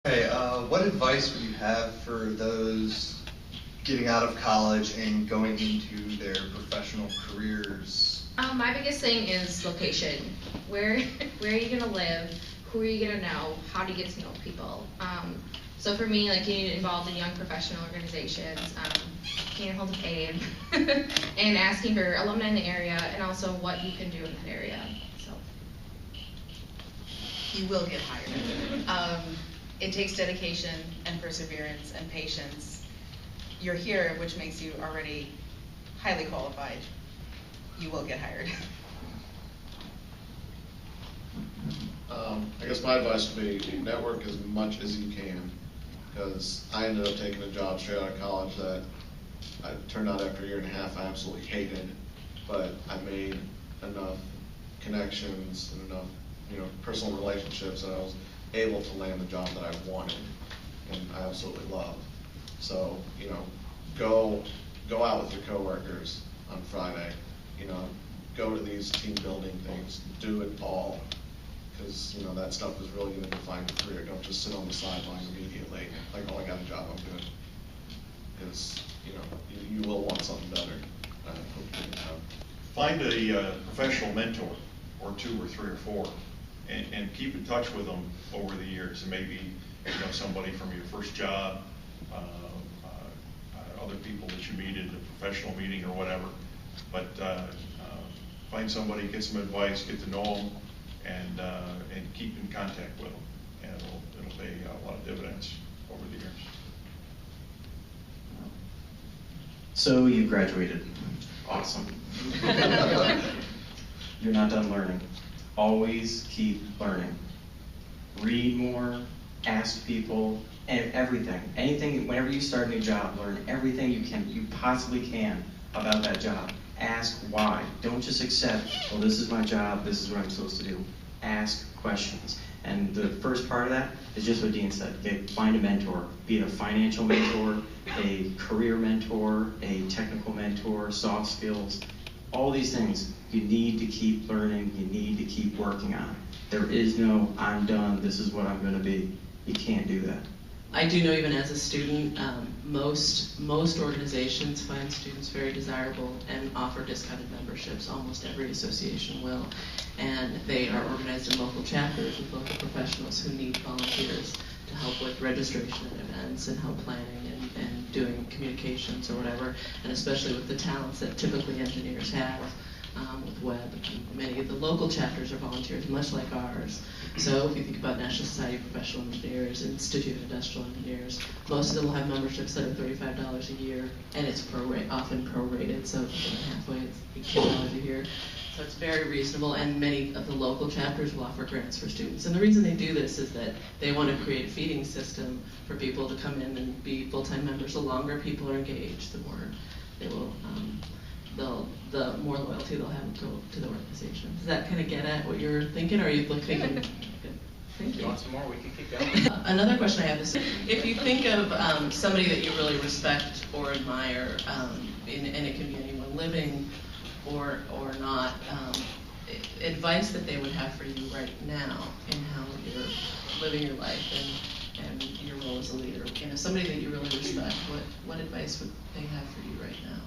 Hey, what advice would you have for those getting out of college and going into their professional careers? My biggest thing is location. Where are you gonna live? Who are you gonna know? How do you get to know people? So for me, like getting involved in young professional organizations, getting a hold of Abe, and asking for alumni in the area, and also what you can do in that area. So you will get hired. It takes dedication and perseverance and patience. You're here, which makes you already highly qualified. You will get hired. I guess my advice would be network as much as you can, because I ended up taking a job straight out of college that I turned out after a year and a half I absolutely hated, but I made enough connections and enough personal relationships that I was able to land the job that I wanted and I absolutely love. So go out with your coworkers on Friday. Go to these team building things. Do it all, because that stuff is really going to define your career. Don't just sit on the sideline immediately like, oh, I got a job, I'm good. Because you will want something better. Find a professional mentor, or 2 or 3 or 4, and keep in touch with them over the years. And maybe somebody from your first job, other people that you meet at a professional meeting or whatever. But find somebody, get some advice, get to know them, and keep in contact with them, and it'll pay a lot of dividends over the years. So you graduated. Awesome. You're not done learning. Always keep learning. Read more, ask people, and everything. Anything, whenever you start a new job, learn everything you possibly can about that job. Ask why. Don't just accept, well, this is my job, this is what I'm supposed to do. Ask questions. And the first part of that is just what Dean said. Okay, find a mentor. Be it a financial mentor, a career mentor, a technical mentor, soft skills. All these things you need to keep learning, you need to keep working on. There is no, I'm done, this is what I'm going to be. You can't do that. I do know, even as a student, most organizations find students very desirable and offer discounted memberships. Almost every association will. And they are organized in local chapters with local professionals who need volunteers to help with registration at events and help planning and doing communications or whatever, and especially with the talents that typically engineers have. With web, many of the local chapters are volunteers, much like ours. So if you think about National Society of Professional Engineers, Institute of Industrial Engineers, most of them will have memberships that are $35 a year, and it's often prorated, so halfway it's $18 a year. So it's very reasonable, and many of the local chapters will offer grants for students. And the reason they do this is that they want to create a feeding system for people to come in and be full-time members. The longer people are engaged, the more they will, the more loyalty they'll have to the organization. Does that kind of get at what you're thinking, or are you thinking? Good. Thank you. You want some more? We can keep going. Another question I have is, if you think of somebody that you really respect or admire, and it can be anyone living or not, advice that they would have for you right now in how you're living your life and your role as a leader. Somebody that you really respect, what advice would they have for you right now?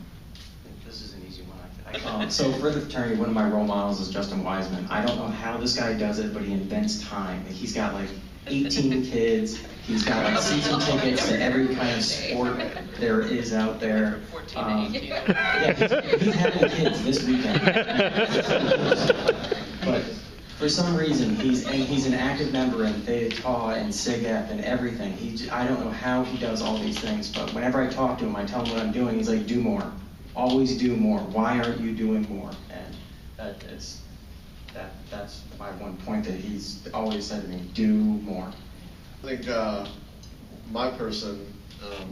This is an easy one. So for the fraternity, one of my role models is Justin Wiseman. I don't know how this guy does it, but he invents time. He's got like 18 kids. He's got like season tickets to every kind of sport there is out there. Yeah, he's having kids this weekend. But for some reason, he's an active member in Theta Tau and SIGEP and everything. I don't know how he does all these things, but whenever I talk to him, I tell him what I'm doing. He's like, do more. Always do more. Why aren't you doing more? And that's my one point that he's always said to me, do more. I think my person, I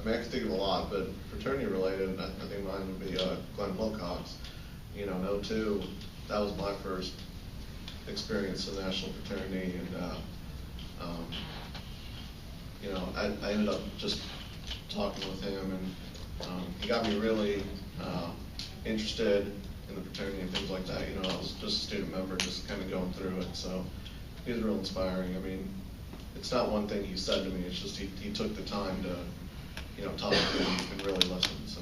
can think of a lot, but fraternity related, I think mine would be Glenn Wilcox. In 2002, that was my first experience in national fraternity, and I ended up just talking with him, and he got me really interested in the fraternity and things like that. I was just a student member, just kind of going through it. So he was real inspiring. I mean, it's not one thing he said to me, it's just he took the time to, talk to me and really listen, so.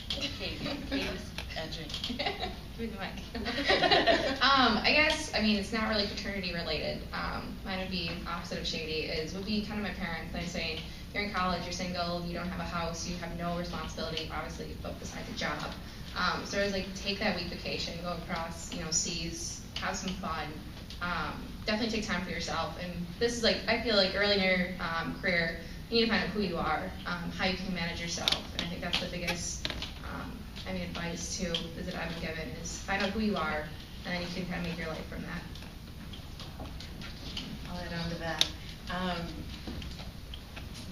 Katie's edging. Give me the mic. I guess, it's not really fraternity related. Mine would be opposite of shady, would be kind of my parents. They're saying, you're in college, you're single, you don't have a house, you have no responsibility, obviously, but besides a job. So I was like, take that week vacation, go across, seas, have some fun. Definitely take time for yourself. And this is like, I feel like early in your career, you need to find out who you are, how you can manage yourself. And I think that's the biggest advice too that I've been given is find out who you are, and then you can kind of make your life from that. I'll add on to that.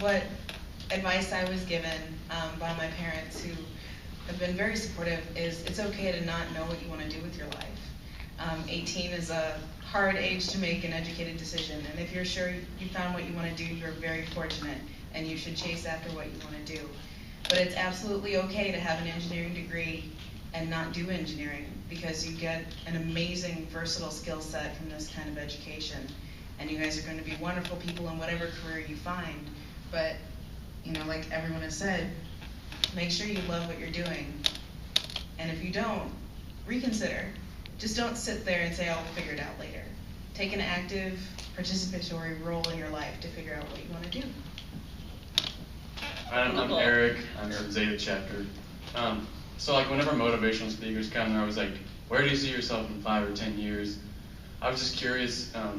What advice I was given by my parents, who have been very supportive, is it's okay to not know what you want to do with your life. 18 is a hard age to make an educated decision, and if you're sure you found what you want to do, you're very fortunate, and you should chase after what you want to do. But it's absolutely okay to have an engineering degree and not do engineering, because you get an amazing versatile skill set from this kind of education. And you guys are going to be wonderful people in whatever career you find. But, like everyone has said, make sure you love what you're doing. And if you don't, reconsider. Just don't sit there and say, I'll figure it out later. Take an active, participatory role in your life to figure out what you want to do. I'm Eric. I'm from Zeta chapter. So like whenever motivational speakers come, they're always like, where do you see yourself in 5 or 10 years? I was just curious, or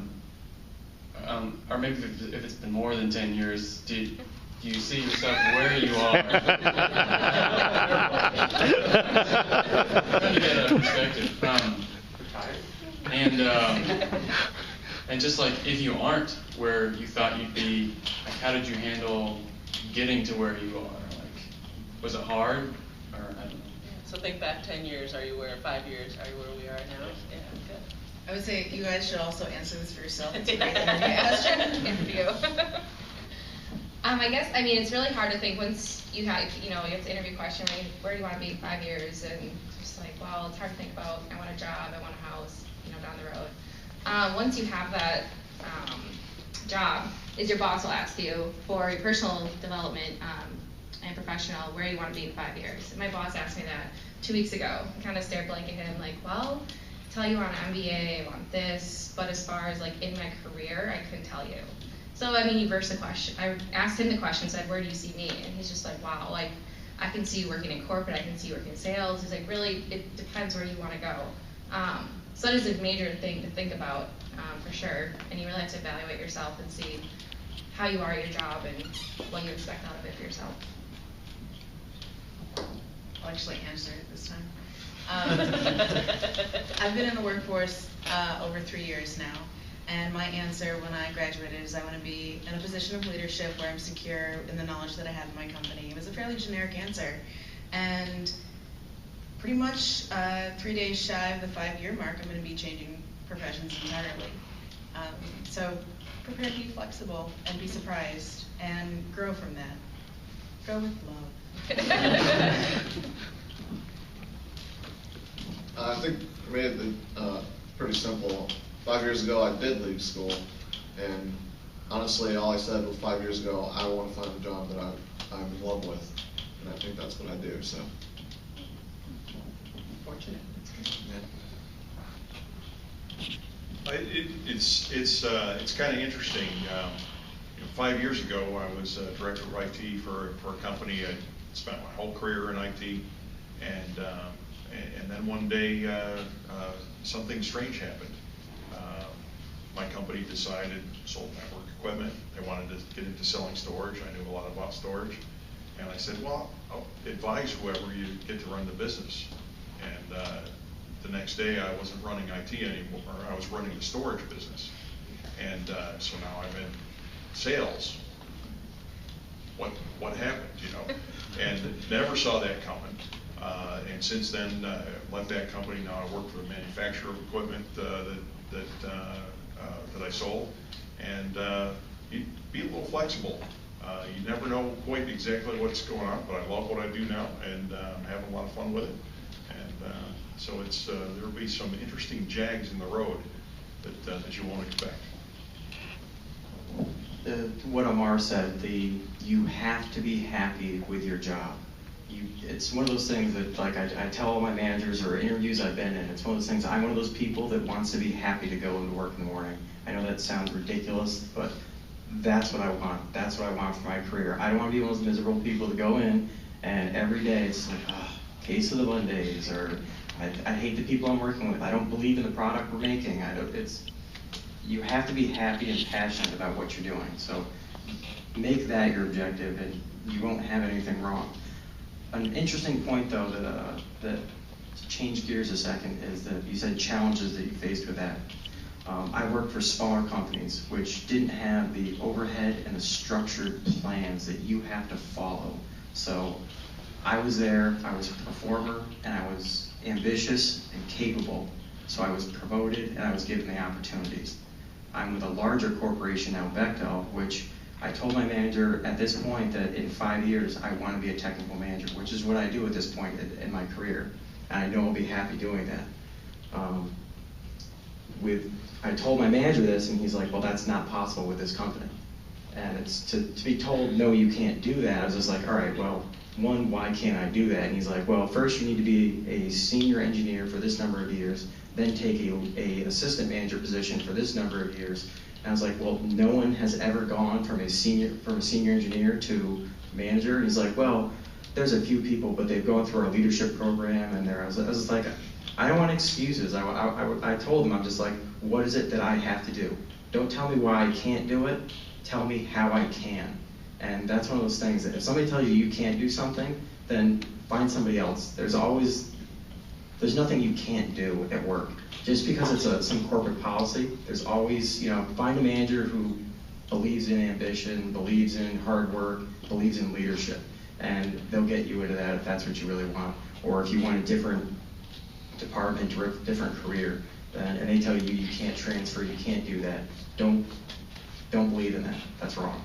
maybe if it's been more than 10 years, do you see yourself where you are? Trying to get a perspective. And just like if you aren't where you thought you'd be, like how did you handle getting to where you are? Like, was it hard, or I don't know? So think back 10 years, are you where, 5 years, are you where we are now? Yeah, good. I would say you guys should also answer this for yourself. It's a great interview question. Interview. I guess, it's really hard to think once you have, you have to interview question, where do you want to be in 5 years? And just like, well, it's hard to think about, I want a job, I want a house, down the road. Once you have that job, is your boss will ask you for your personal development and professional, where you want to be in 5 years. And my boss asked me that 2 weeks ago. I kind of stared blank at him like, well, tell you on an MBA, I want this, but as far as like in my career, I couldn't tell you. So he versed the question. I asked him the question, said, where do you see me? And he's just like, wow, like I can see you working in corporate, I can see you working in sales. He's like, really, it depends where you want to go. So that is a major thing to think about, for sure. And you really have to evaluate yourself and see how you are at your job and what you expect out of it for yourself. I'll actually answer it this time. I've been in the workforce over 3 years now, and my answer when I graduated is I want to be in a position of leadership where I'm secure in the knowledge that I have in my company. It was a fairly generic answer, and pretty much 3 days shy of the 5-year mark, I'm going to be changing professions entirely. So prepare to be flexible and be surprised and grow from that. Go with love. I think for me, it's pretty simple. 5 years ago, I did leave school, and honestly, all I said was 5 years ago, I want to find a job that I'm in love with, and I think that's what I do. So. Fortunate. It's kind of interesting. 5 years ago, I was director of IT for a company. I spent my whole career in IT, and then one day something strange happened. My company decided, sold network equipment. They wanted to get into selling storage. I knew a lot about storage, and I said, well, I'll advise whoever you get to run the business. And the next day, I wasn't running IT anymore. I was running the storage business. And so now I'm in sales. What happened, And never saw that coming. And since then, left that company. Now I work for the manufacturer of equipment that I sold. And you be a little flexible. You never know quite exactly what's going on, but I love what I do now, and I'm having a lot of fun with it. And so there'll be some interesting jags in the road that you won't expect. What Amar said, you have to be happy with your job. It's one of those things that, like, I tell all my managers or interviews I've been in, it's one of those things, I'm one of those people that wants to be happy to go into work in the morning. I know that sounds ridiculous, but that's what I want. That's what I want for my career. I don't want to be one of those miserable people to go in and every day it's like, case of the Mondays, or I hate the people I'm working with. I don't believe in the product we're making. You have to be happy and passionate about what you're doing. So make that your objective and you won't have anything wrong. An interesting point though that to change gears a second is that you said challenges that you faced with that. I worked for smaller companies which didn't have the overhead and the structured plans that you have to follow. So I was there, I was a performer, and I was ambitious and capable. So I was promoted and I was given the opportunities. I'm with a larger corporation now, Bechtel, which I told my manager at this point that in 5 years I want to be a technical manager, which is what I do at this point in my career. And I know I'll be happy doing that. I told my manager this and he's like, well, that's not possible with this company. And it's to be told, no, you can't do that. I was just like, all right, well, one, why can't I do that? And he's like, well, first you need to be a senior engineer for this number of years, then take a assistant manager position for this number of years. And I was like, well, no one has ever gone from a senior engineer to manager. And he's like, well, there's a few people, but they've gone through our leadership program. And I was just like, I don't want excuses. I told him, I'm just like, what is it that I have to do? Don't tell me why I can't do it. Tell me how I can. And that's one of those things that if somebody tells you you can't do something, then find somebody else. There's nothing you can't do at work. Just because it's some corporate policy, there's always, find a manager who believes in ambition, believes in hard work, believes in leadership. And they'll get you into that if that's what you really want. Or if you want a different department or a different career, and they tell you you can't transfer, you can't do that, don't believe in that. That's wrong.